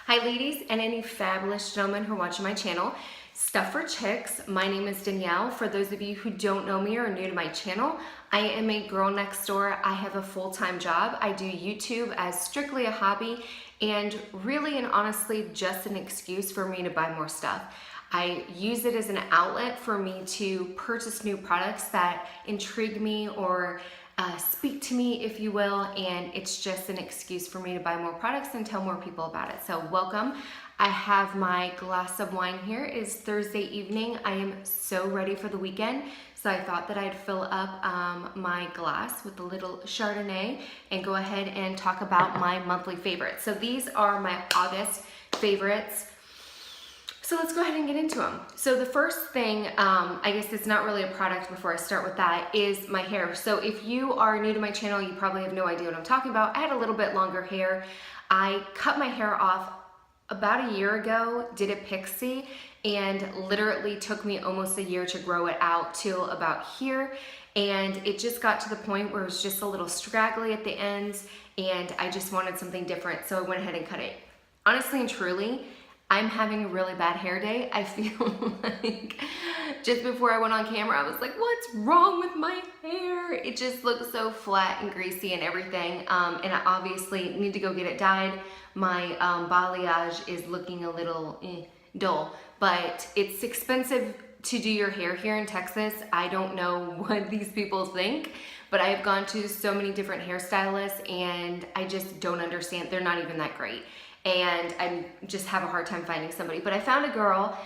Hi ladies and any fabulous gentlemen who are watching my channel. Stuff for Chicks. My name is Danielle. For those of you who don't know me or are new to my channel, I am a girl next door. I have a full-time job. I do YouTube as strictly a hobby and really and honestly just an excuse for me to buy more stuff. I use it as an outlet for me to purchase new products that intrigue me or speak to me, if you will, and it's just an excuse for me to buy more products and tell more people about it. So welcome. I have my glass of wine here. It is Thursday evening. I am so ready for the weekend, so I thought that I'd fill up my glass with a little Chardonnay and go ahead and talk about my monthly favorites. So these are my August favorites. So let's go ahead and get into them. So the first thing, I guess it's not really a product before I start with that, is my hair. So if you are new to my channel, you probably have no idea what I'm talking about. I had a little bit longer hair. I cut my hair off about a year ago, did a pixie, and literally took me almost a year to grow it out till about here. And it just got to the point where it was just a little straggly at the ends, and I just wanted something different, so I went ahead and cut it. Honestly and truly, I'm having a really bad hair day. I feel like just before I went on camera, I was like, what's wrong with my hair? It just looks so flat and greasy and everything. And I obviously need to go get it dyed. My balayage is looking a little dull, but it's expensive to do your hair here in Texas. I don't know what these people think, but I have gone to so many different hairstylists and I just don't understand. They're not even that great. And I just have a hard time finding somebody. But I found a girl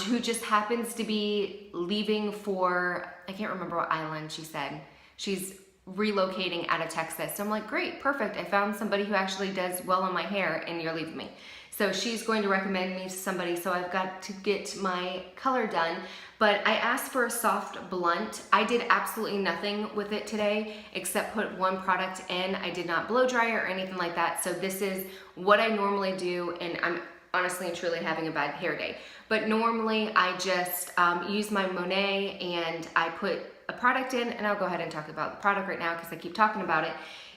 who just happens to be leaving for, I can't remember what island she said. She's relocating out of Texas. So I'm like, great, perfect. I found somebody who actually does well on my hair and you're leaving me. So she's going to recommend me to somebody, so I've got to get my color done. But I asked for a soft blunt. I did absolutely nothing with it today except put one product in. I did not blow dry or anything like that. So this is what I normally do, and I'm honestly and truly having a bad hair day. But normally I just use my Monet and I put a product in, and I'll go ahead and talk about the product right now because I keep talking about it.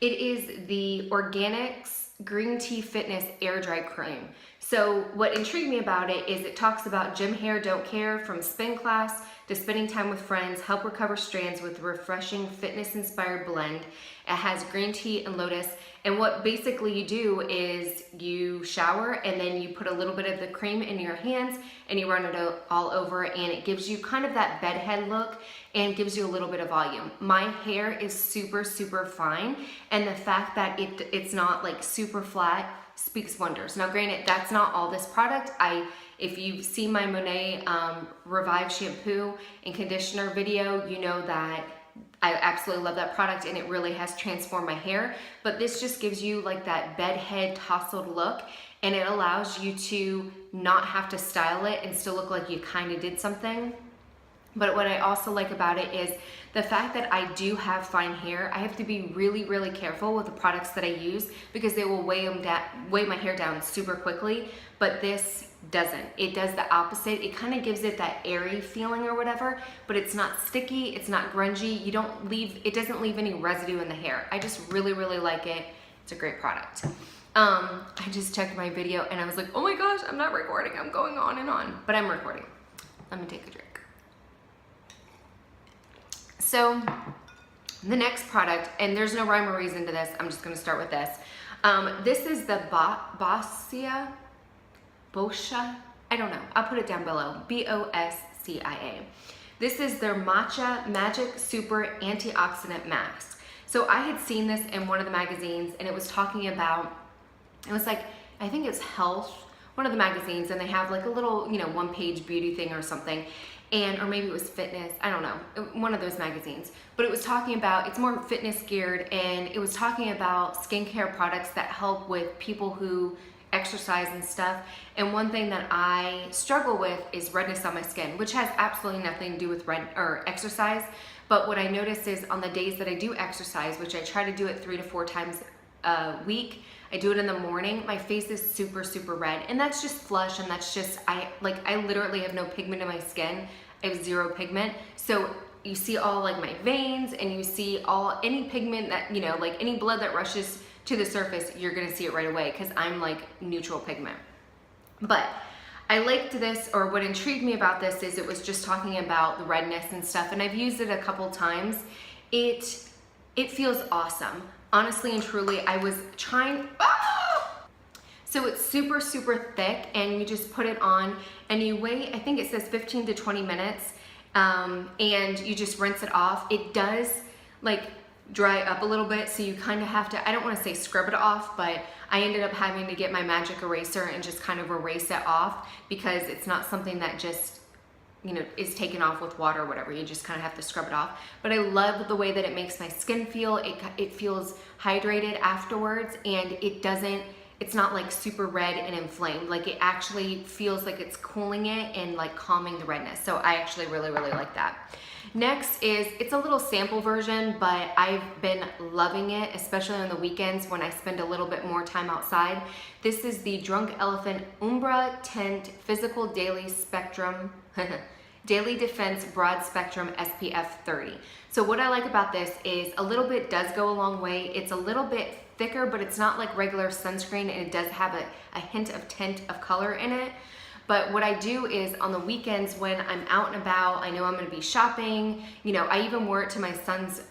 It is the Organics Green Tea Fitness Air Dry Cream. So what intrigued me about it is it talks about gym hair don't care, from spin class to spending time with friends, help recover strands with a refreshing fitness inspired blend. It has green tea and lotus, and what basically you do is you shower and then you put a little bit of the cream in your hands and you run it all over, and it gives you kind of that bedhead look and gives you a little bit of volume. My hair is super fine, and the fact that it's not like super flat speaks wonders. Now granted, that's not all this product. If you've seen my Monet Revive shampoo and conditioner video, you know that I absolutely love that product and it really has transformed my hair. But this just gives you like that bedhead tousled look, and it allows you to not have to style it and still look like you kind of did something. But what I also like about it is the fact that I do have fine hair. I have to be really careful with the products that I use because they will weigh my hair down super quickly. But this doesn't. It does the opposite. It kind of gives it that airy feeling or whatever, but it's not sticky, it's not grungy. It doesn't leave any residue in the hair. I just really like it. It's a great product. I just checked my video and I was like, oh my gosh, I'm not recording. I'm going on and on, but I'm recording. Let me take a drink. So the next product, and there's no rhyme or reason to this, I'm just gonna start with this. This is the Boscia, I don't know, I'll put it down below, Boscia. This is their Matcha Magic Super Antioxidant Mask. So I had seen this in one of the magazines, and it was talking about, it was like, I think it's Health, one of the magazines, and they have like a little, one-page beauty thing or something. Or maybe it was Fitness, I don't know, one of those magazines. But it was talking about, it's more fitness geared, and it was talking about skincare products that help with people who exercise and stuff. And one thing that I struggle with is redness on my skin, which has absolutely nothing to do with exercise. But what I notice is on the days that I do exercise, which I try to do it 3 to 4 times a week, I do it in the morning, my face is super red, and that's just flush, and that's just, I literally have no pigment in my skin. I have 0 pigment. So you see all like my veins, and you see any pigment that, like any blood that rushes to the surface, you're gonna see it right away because I'm like neutral pigment. But I liked this, or what intrigued me about this is it was just talking about the redness and stuff, and I've used it a couple times. It feels awesome. Honestly and truly, I was trying, so it's super, super thick, and you just put it on and you wait, I think it says 15 to 20 minutes, and you just rinse it off. It does like dry up a little bit, so you kind of have to, I don't want to say scrub it off, but I ended up having to get my magic eraser and just kind of erase it off, because it's not something that just, you know, is taken off with water or whatever. You just kind of have to scrub it off. But I love the way that it makes my skin feel. It feels hydrated afterwards, and it's not like super red and inflamed. Like, it actually feels like it's cooling it and like calming the redness. So I actually really, really like that. Next is, it's a little sample version, but I've been loving it, especially on the weekends when I spend a little bit more time outside. This is the Drunk Elephant Umbra Tint Physical Daily Spectrum, Daily Defense Broad Spectrum SPF 30. So what I like about this is a little bit does go a long way. It's a little bit thicker, but it's not like regular sunscreen, and it does have a hint of tint of color in it. But what I do is on the weekends when I'm out and about, I know I'm gonna be shopping, you know, I even wore it to my son's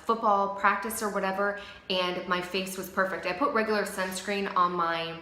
football practice or whatever, and my face was perfect. I put regular sunscreen on my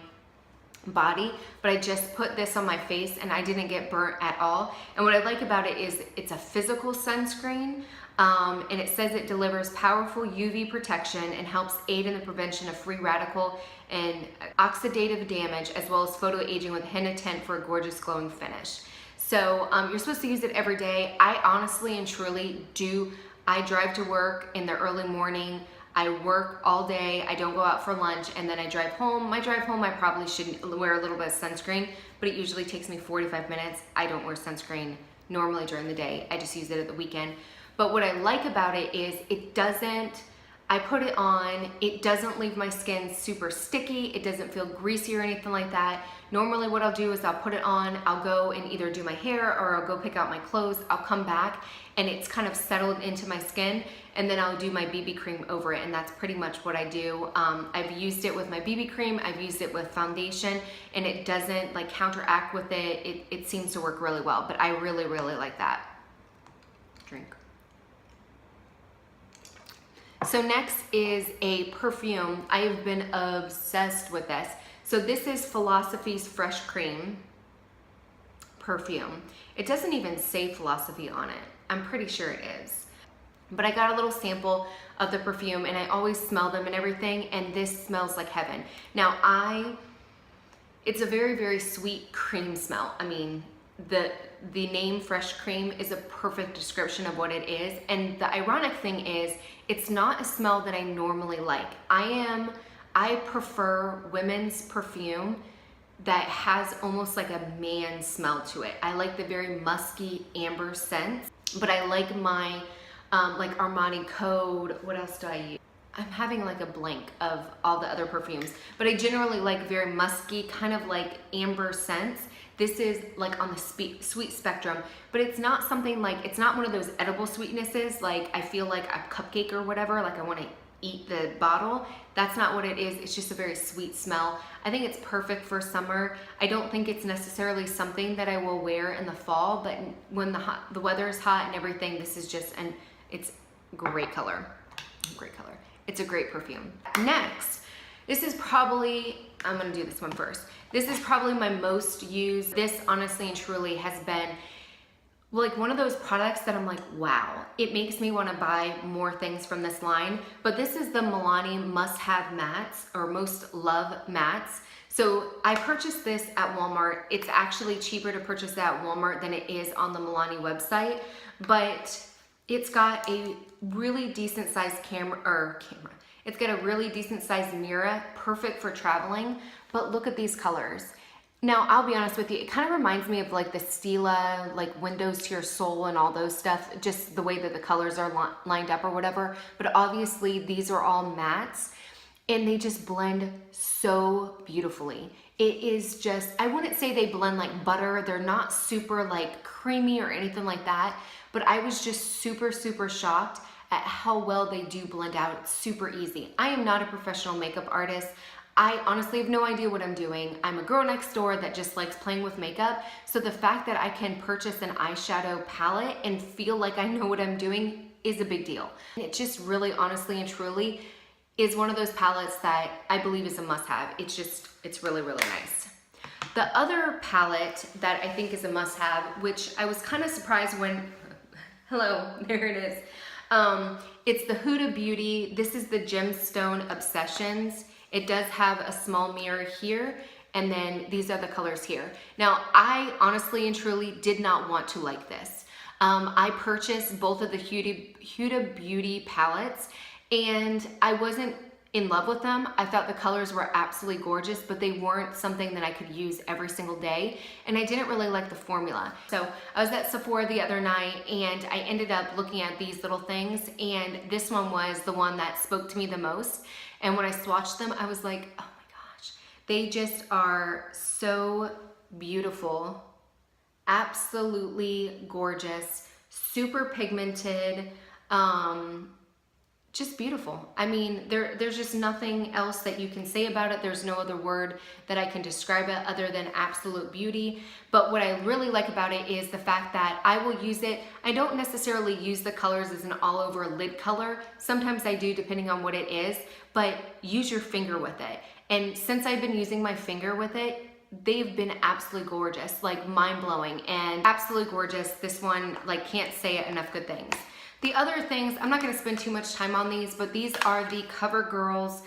body, but I just put this on my face and I didn't get burnt at all. And what I like about it is it's a physical sunscreen, and it says it delivers powerful UV protection and helps aid in the prevention of free radical and oxidative damage, as well as photo aging with a hint of tint for a gorgeous glowing finish. So you're supposed to use it every day. I honestly and truly do. I drive to work in the early morning. I work all day, I don't go out for lunch, and then I drive home. My drive home, I probably should wear a little bit of sunscreen, but it usually takes me 45 minutes. I don't wear sunscreen normally during the day. I just use it at the weekend. But what I like about it is I put it on, it doesn't leave my skin super sticky, it doesn't feel greasy or anything like that. Normally what I'll do is I'll put it on, I'll go and either do my hair or I'll go pick out my clothes, I'll come back and it's kind of settled into my skin, and then I'll do my BB cream over it, and that's pretty much what I do. I've used it with my BB cream, I've used it with foundation, and it doesn't like counteract with it. It seems to work really well, but I really, really like that. Drink. So next is a perfume. I have been obsessed with this. So this is Philosophy's Fresh Cream perfume. It doesn't even say Philosophy on it. I'm pretty sure it is. But I got a little sample of the perfume, and I always smell them and everything, and this smells like heaven. Now it's a very, very sweet cream smell. I mean, the name Fresh Cream is a perfect description of what it is. And the ironic thing is, it's not a smell that I normally like. I prefer women's perfume that has almost like a man smell to it. I like the very musky amber scents, but I like my like Armani Code. What else do I use? I'm having like a blank of all the other perfumes, but I generally like very musky, kind of like amber scents. This is like on the sweet spectrum, but it's not something like, it's not one of those edible sweetnesses like I feel like a cupcake or whatever, like I want to eat the bottle. That's not what it is. It's just a very sweet smell. I think it's perfect for summer. I don't think it's necessarily something that I will wear in the fall, but when the weather is hot and everything, this is just it's great color. Great color. It's a great perfume. Next, this is probably, I'm gonna do this one first. This is probably my most used. This honestly and truly has been like one of those products that I'm like, wow, it makes me wanna buy more things from this line. But this is the Milani Must Have Mattes, or Most Love Mattes. So I purchased this at Walmart. It's actually cheaper to purchase that at Walmart than it is on the Milani website, but it's got a really decent sized It's got a really decent sized mirror, perfect for traveling, but look at these colors. Now, I'll be honest with you, it kind of reminds me of like the Stila, like Windows to Your Soul and all those stuff, just the way that the colors are lined up or whatever. But obviously these are all mattes and they just blend so beautifully. It is just, I wouldn't say they blend like butter. They're not super like creamy or anything like that, but I was just super, super shocked at how well they do blend out. It's super easy. I am not a professional makeup artist. I honestly have no idea what I'm doing. I'm a girl next door that just likes playing with makeup. So the fact that I can purchase an eyeshadow palette and feel like I know what I'm doing is a big deal. It just really, honestly and truly is one of those palettes that I believe is a must-have. It's really, really nice. The other palette that I think is a must-have, which I was kind of surprised when, hello, there it is. It's the Huda Beauty. This is the Gemstone Obsessions. It does have a small mirror here, and then these are the colors here. Now, I honestly and truly did not want to like this. I purchased both of the Huda Beauty palettes, and I wasn't in love with them. I thought the colors were absolutely gorgeous, but they weren't something that I could use every single day, and I didn't really like the formula. So I was at Sephora the other night, and I ended up looking at these little things, and this one was the one that spoke to me the most. And when I swatched them, I was like, oh my gosh, they just are so beautiful, absolutely gorgeous, super pigmented, just beautiful. I mean, there's just nothing else that you can say about it. There's no other word that I can describe it other than absolute beauty. But what I really like about it is the fact that I will use it. I don't necessarily use the colors as an all over lid color. Sometimes I do, depending on what it is, but use your finger with it. And since I've been using my finger with it, they've been absolutely gorgeous, like mind-blowing and absolutely gorgeous. This one, like, can't say it enough good things. The other things, I'm not gonna spend too much time on these, but these are the Covergirls.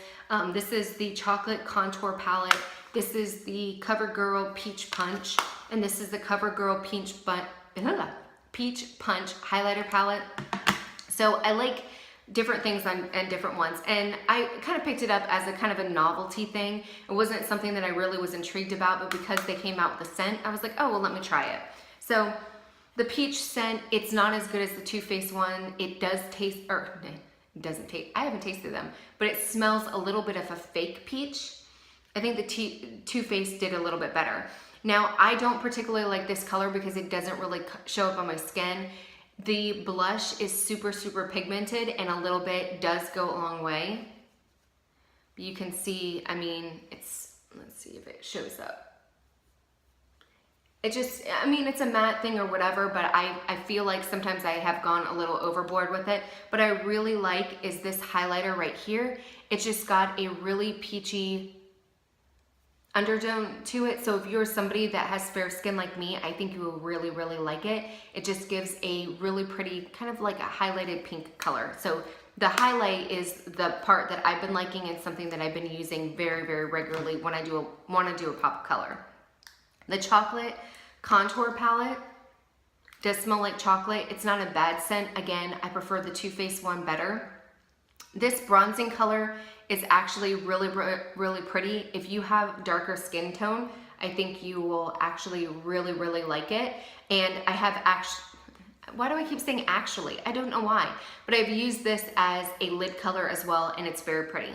This is the Chocolate Contour Palette. This is the Covergirl Peach Punch. And this is the Covergirl Peach Punch Highlighter Palette. So I like different things and different ones. And I kind of picked it up as a kind of a novelty thing. It wasn't something that I really was intrigued about, but because they came out with the scent, I was like, oh, well, let me try it. So the peach scent, it's not as good as the Too Faced one. It does taste, or it doesn't taste, I haven't tasted them, but it smells a little bit of a fake peach. I think the Too Faced did a little bit better. Now, I don't particularly like this color because it doesn't really show up on my skin. The blush is super, super pigmented, and a little bit does go a long way. You can see, I mean, let's see if it shows up. It just, I mean, it's a matte thing or whatever, but I feel like sometimes I have gone a little overboard with it. But I really like is this highlighter right here. It's just got a really peachy undertone to it. So if you're somebody that has fair skin like me, I think you will really, really like it. It just gives a really pretty, kind of like a highlighted pink color. So the highlight is the part that I've been liking and something that I've been using very, very regularly when I want to do a pop of color. The Chocolate Contour Palette does smell like chocolate. It's not a bad scent. Again, I prefer the Too Faced one better. This bronzing color is actually really, really pretty. If you have darker skin tone, I think you will actually really, really like it. And I have actually, why do I keep saying actually? I don't know why, but I've used this as a lid color as well, and it's very pretty.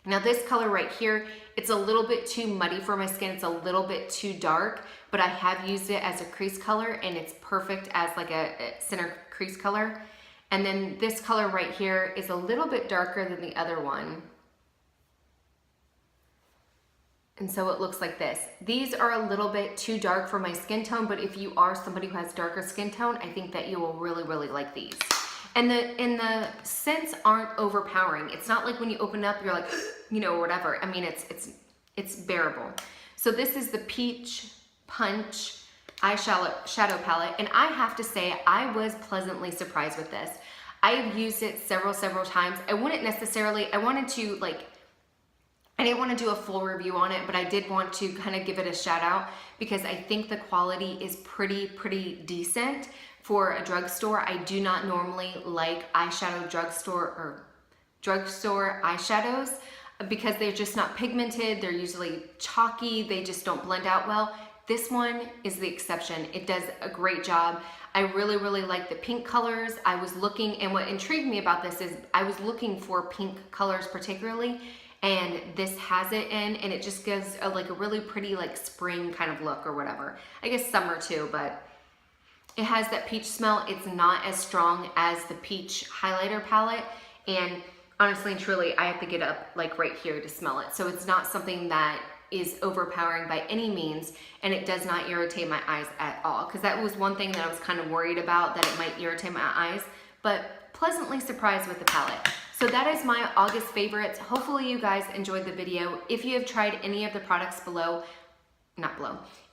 Now this color right here, it's a little bit too muddy for my skin. It's a little bit too dark, but I have used it as a crease color, and it's perfect as like a center crease color. And then this color right here is a little bit darker than the other one. And so it looks like this. These are a little bit too dark for my skin tone, but if you are somebody who has darker skin tone, I think that you will really, really like these. And the scents aren't overpowering. It's not like when you open up, you're like, you know, or whatever. I mean, it's bearable. So this is the Peach Punch eyeshadow palette, and I have to say, I was pleasantly surprised with this. I've used it several times. I wanted to like, I didn't want to do a full review on it, but I did want to kind of give it a shout out because I think the quality is pretty decent for a drugstore. I do not normally like drugstore eyeshadows because they're just not pigmented. They're usually chalky. They just don't blend out well. This one is the exception. It does a great job. I really like the pink colors. I was looking, and what intrigued me about this is I was looking for pink colors particularly, and this has it in, and it just gives like a really pretty like spring kind of look or whatever. I guess summer too, but it has that peach smell. It's not as strong as the peach highlighter palette, and honestly and truly, I have to get up like right here to smell it. So it's not something that is overpowering by any means, and it does not irritate my eyes at all. Because that was one thing that I was kind of worried about, that it might irritate my eyes, but pleasantly surprised with the palette. So that is my August favorites. Hopefully you guys enjoyed the video. If you have tried any of the products below,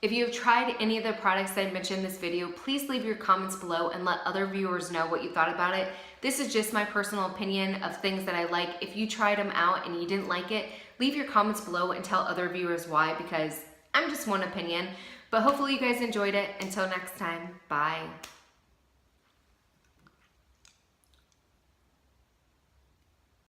if you have tried any of the products that I mentioned in this video, please leave your comments below and let other viewers know what you thought about it. This is just my personal opinion of things that I like. If you tried them out and you didn't like it, leave your comments below and tell other viewers why, because I'm just one opinion. But hopefully you guys enjoyed it. Until next time, bye.